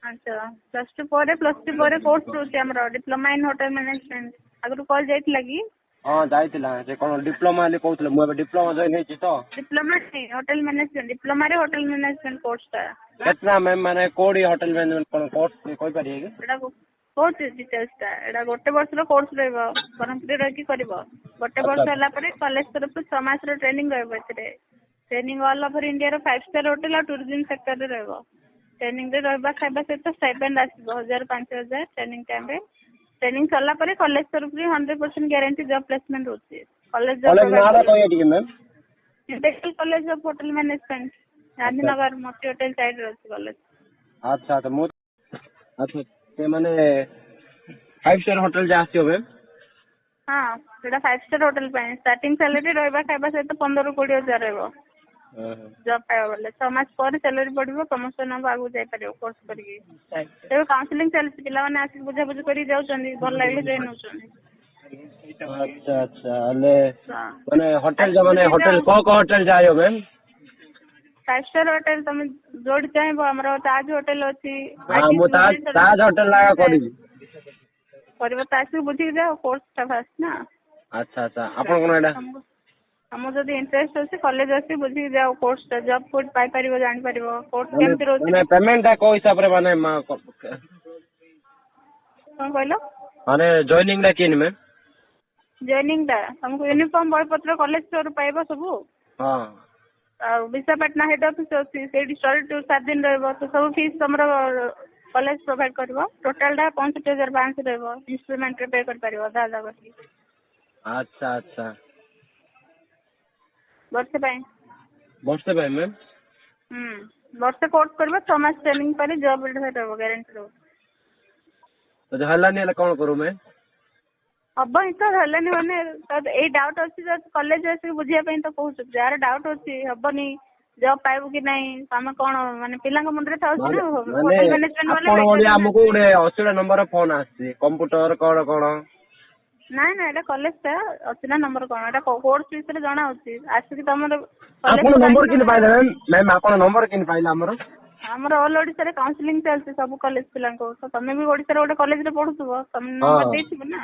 अच्छा +2 कोर्स रोचे हमर डिप्लोमा इन होटल मैनेजमेंट आगु कॉल जाइतला कि हां जाइतला जे कोन डिप्लोमा ले कहउतले मु डिप्लोमा जॉइन हेछि तो डिप्लोमा होटल मैनेजमेंट डिप्लोमा रे होटल मैनेजमेंट कोर्स ता केतना मैम माने कोडी होटल मैनेजमेंट कोन कोर्स कोइ पारिए कि एडा कोर्स डिटेल्स ता एडा गोटे वर्ष रो कोर्स रहबो परमपुर रह की करबो गोटे वर्ष होला परे कॉलेज तरफ 6 मास रो ट्रेनिंग रहबो एतरे ट्रेनिंग ऑल ओवर इंडिया रो 5 स्टार होटल और टूरिज्म सेक्टर रे रहबो ट्रेनिंग रे रहबा खाइबा सहित स्टाइपेंड आसीबो 1000-5000 ट्रेनिंग टाइम रे ट्रेनिंग सरला परे कॉलेज तरफ 100% गारंटी जॉब प्लेसमेंट होची कॉलेज नारा कहै कि ma'am integral college of hotel management Gandhinagar मोती होटल साइड रे कॉलेज अच्छा तो मु अच्छा ते माने 5 स्टार होटल जा आसियो मैम हां सेटा 5 स्टार होटल पे स्टार्टिंग सैलरी रहबा खाइबा सहित 15-20 हजार रहबो जॉब पाए बोले 6 मास पर सैलरी बढ़िबो प्रमोशन अब आगु जाय परियो कोर्स करिके ते काउंसलिंग चलछि पिला माने आसी बुझा बुझ करी जाउछन्दी भल लागले जॉइन होछन्दी अच्छा अच्छा ले माने होटल जो माने होटल को होटल जायो मैम 5 स्टार होटल तुम जोड़ चाहेबो हमरो ताज होटल अछि हां मु ताज होटल लागा करी परिबो तासी बुझी जाओ कोर्स ता फास्ट ना अच्छा अच्छा आपण कोन एडा हम जदि इंटरेस्ट अछि कॉलेज अछि बुझी जाओ कोर्स ता जॉब कोड पाई परिबो जानि परिबो कोर्स केमति रोज माने पेमेंट ता को हिसाब रे माने कोन कहलो माने जॉइनिंग दा किन में जॉइनिंग दा हमको यूनिफॉर्म बॉय पत्र कॉलेज स्टोर पाइबो सबु हां आ विशाखापट्टना हेड ऑफिस अछि सेडी स्टोर टू 7 दिन रहबो तो सब फीस हमरो कॉलेज प्रोवाइड करबो टोटल दा 65500 रहबो इंस्ट्रूमेंट रे पे कर परिबो दादा करके अच्छा अच्छा वर्षे पे मैम वर्षे कोर्स करबो 6 मास ट्रेनिंग पर जॉब रहबो गारंटी रहबो तो हल्लानी हला कोन करू मैं अब ही तो हल्लानी माने तो ए डाउट अछि जे कॉलेज आसी बुझिया पे तो कहू जार डाउट अछि हबनी जॉब पाइबो कि नहीं हम कोन माने पिला के मुंडरे थाउ ना होटल मैनेजमेंट वाले कोन बोली हमको उडे 80 नंबर फोन आसी कंप्यूटर कोन कोन ना ना एटा कॉलेज ता अछि ना नंबर कोन एटा कोर्स विषय जाना होछि आसी कि तमर आपण नंबर किन पाइले मैम आपण नंबर किन पाइले हमरो हमर ऑल ओडिसा रे काउंसलिंग चलछि सब कॉलेज पिला को तो तमे भी ओडिसा रे ओडे कॉलेज रे पढुथबो तम नंबर देथिबो ना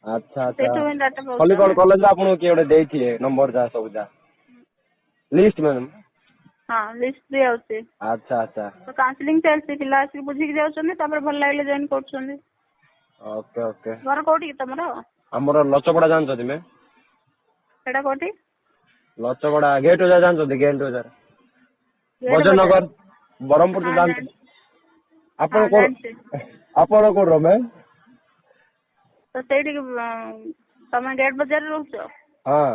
अच्छा अच्छा खलीगढ़ कॉलेज आपन के ओडे देथिए नंबर जा सब जा लिस्ट मैम हां लिस्ट दे आउछि अच्छा अच्छा तो काउंसलिंग चलछि पिला आसी बुझी के जाउछन तापर भल लागले जॉइन करछन ओके ओके घर कोठी तमरो हमरो लचपड़ा जान छथि में सेडा कोठी लचपड़ा गेट जा जान छथि गेट जा भजनगर बरमपुर से जान आपण को रमे तो सेठी तमे गेट बाजार रहउछ हां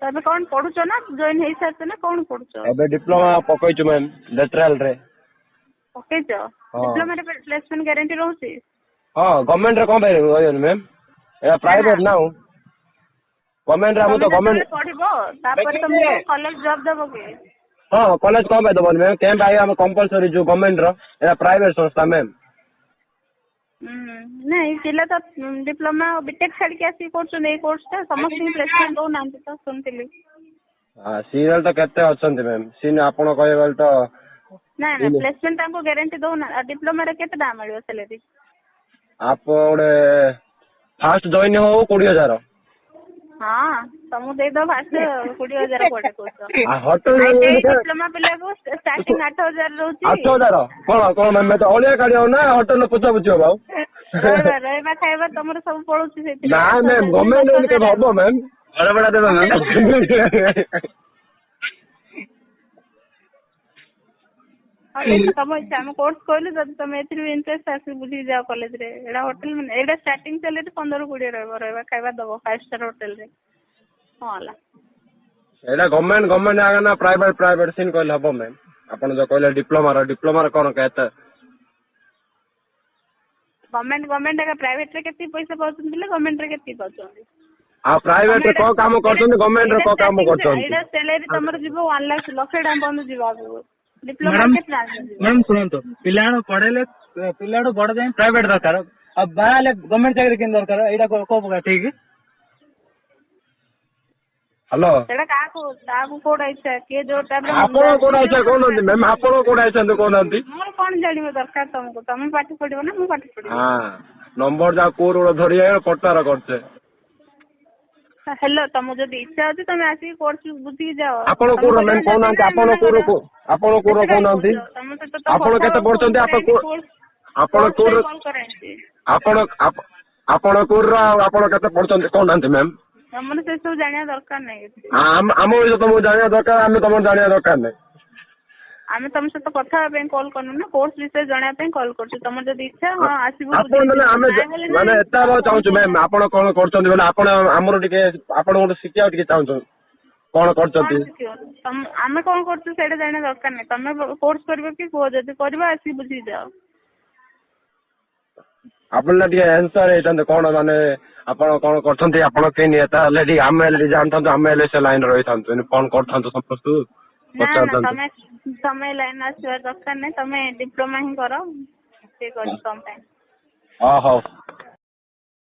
तबे कोन पढुछ ना जॉइन हेई साथ ना कोन पढुछ एबे डिप्लोमा पकइछु मैम लेटरल रे पकइछ डिप्लोमा रे प्लेसमेंट गारंटी रहउछ हां गवर्नमेंट रे कोन भाई होयन मैम ए प्राइवेट ना हो गवर्नमेंट रे हम तो गवर्नमेंट पढिबो तापर तुम कॉलेज जॉब देबो के हां कॉलेज कोन भाई दबन मैम कैंप आई हम कंपलसरी जो गवर्नमेंट रो ए प्राइवेट संस्था मैम नहीं पिला तो डिप्लोमा बीटेक छाड़ के आसी कोर्स नै कोर्स ता समस्त प्लेसमेंट दो नाम तो सुनतिली हां सीरियल तो केते अछंती मैम सीन आपण कहबल तो ना ना प्लेसमेंट हमको गारंटी दो ना डिप्लोमा रे केते दाम मिलियो सैलरी आप ओडे फास्ट जॉइन हो 20000 हां तुम दे दो फास्ट 20000 कोटे कोस आ होटल डिप्लोमा पिला को स्टार्टिंग 8000 रहउची 8000 कोन कोन मैं तो ओलिया काढियो ना होटल न पुछा पुछियो बाऊ रहबा खाइबा तमरो सब पळुची सेति ना मैम गवर्नमेंट के हबो मैम बड़ा बड़ा देबा मैम अरे तम इच्छा हम कोर्स कहलु जब तुम एथि इंटरेस्ट आसी बुझी जाओ कॉलेज रे एडा होटल में एडा स्टार्टिंग सैलरी 15-20 रहबा खाइबा दबो 5 स्टार होटल रे होला एडा गवर्नमेंट आगा ना प्राइवेट सिन कहले हबो मैम आपण जो कहले डिप्लोमा रो कोन कहता गवर्नमेंट आगा प्राइवेट रे केति पैसा पाउछन दिले गवर्नमेंट रे केति पाउछन आ प्राइवेट रे को काम करछन गवर्नमेंट रे को काम करछन एडा सैलरी तमर जीवो 1 लाख लक्ष डाम बंद जीवा डिप्लोमा केतना मैम सुनंतो पिलाणो पढेले पिलाडो बड़ जाय प्राइवेट दरकार अब बाले गवर्नमेंट चाकरी केन दरकार एडा को को ठीक ହ୍ୟାଲୋ ସେଟା କାହାକୁ କୋଉଟା ଇଚ୍ଛା କିଏ ଯୋଉ ଟାଇପରେ ଆପଣ କୋଉଟା ଇଚ୍ଛା କହୁନାହାନ୍ତି ମ୍ୟାମ୍ ଆପଣ କୋଉଟା ଇଚ୍ଛା କହୁନାହାନ୍ତି ମୋର କଣ ଜାଣିବା ଦରକାର ତମକୁ ତମେ ପାଠ ପଢିବ ନା ମୁଁ ପାଠ ପଢିବି ହଁ ନମ୍ବର ଯାକ କୋଉଠୁ ଗୋଟେ ଧରି କଟାର କରୁଛେ ହେଲୋ ତମକୁ ଯଦି ଇଚ୍ଛା ଅଛି ତମେ ଆସିକି କୋର୍ସ ବୁଝିକି ଯାଅ ଆପଣ କୋଉଠୁ ମ୍ୟାମ୍ କହୁନାହାନ୍ତି ଆପଣ କୋଉଠୁ କହୁନାହାନ୍ତି ତମ ସହିତ ତ ଆପଣ କଥା କେତେ ପଢୁଛନ୍ତି ଆପଣ କୋଉଠୁ କଲ୍ କରାହେଇଛି ଆପଣ କୋଉଠୁ ଆଉ ଆପଣ କେତେ ପଢୁଛନ୍ତି କହୁନାହାନ୍ତି ମ୍ୟାମ୍ ତମର ସେ ସବୁ ଜାଣିବା ଦରକାର ନାହିଁ କିଛି ଆମ ବିଷୟ ତମକୁ ଜାଣିବା ଦରକାର ଆମେ ତମର ଜାଣିବା ଦରକାର ନାହିଁ ଆମେ ତମ ସହିତ କଥା ହେବା ପାଇଁ କଲ୍ କରୁନୁ ନା କୋର୍ସ ବିଷୟରେ ଜଣାଇବା ପାଇଁ କଲ୍ କରୁଛୁ ତମର ଯଦି ଇଚ୍ଛା ହଁ ଆସିବୁ ଆପଣ ମାନେ ଆମେ ମାନେ ଏତେ ହେବାକୁ ଚାହୁଁଛୁ ମ୍ୟାମ୍ ଆପଣ କଣ କରୁଛନ୍ତି ବୋଲେ ଆପଣ ଆମର ଟିକେ ଆପଣଙ୍କଠୁ ଶିଖିବାକୁ ଟିକେ ଚାହୁଁଛୁ କଣ କରୁଛନ୍ତି ଆମେ କଣ କରୁଛୁ ସେଇଟା ଜାଣିବା ଦରକାର ନାହିଁ ତମେ କୋର୍ସ କରିବ କି କୁହ ଯଦି କରିବ ଆସିକି ବୁଝିକି ଯାଅ ଆପଣ ଟିକେ ଆନ୍ସର ହେଇଥାନ୍ତେ କଣ ମାନେ ଆପଣ କଣ କରୁଛନ୍ତି ଆପଣ କେହି ନେତା ହେଲେ ଟିକେ ଆମେ ହେଲେ ଟିକେ ଜାଣିଥାନ୍ତୁ ଆମେ ହେଲେ ସେ ଲାଇନରେ ରହିଥାନ୍ତୁ କଣ କରିଥାନ୍ତୁ ସମସ୍ତଙ୍କୁ ନା ତମେ ଲାଇନ ଆସିବା ଦରକାର ନାହିଁ ତମେ ଡିପ୍ଲୋମା ହିଁ କର ଠିକ ଅଛି ତମ ପାଇଁ ହଉ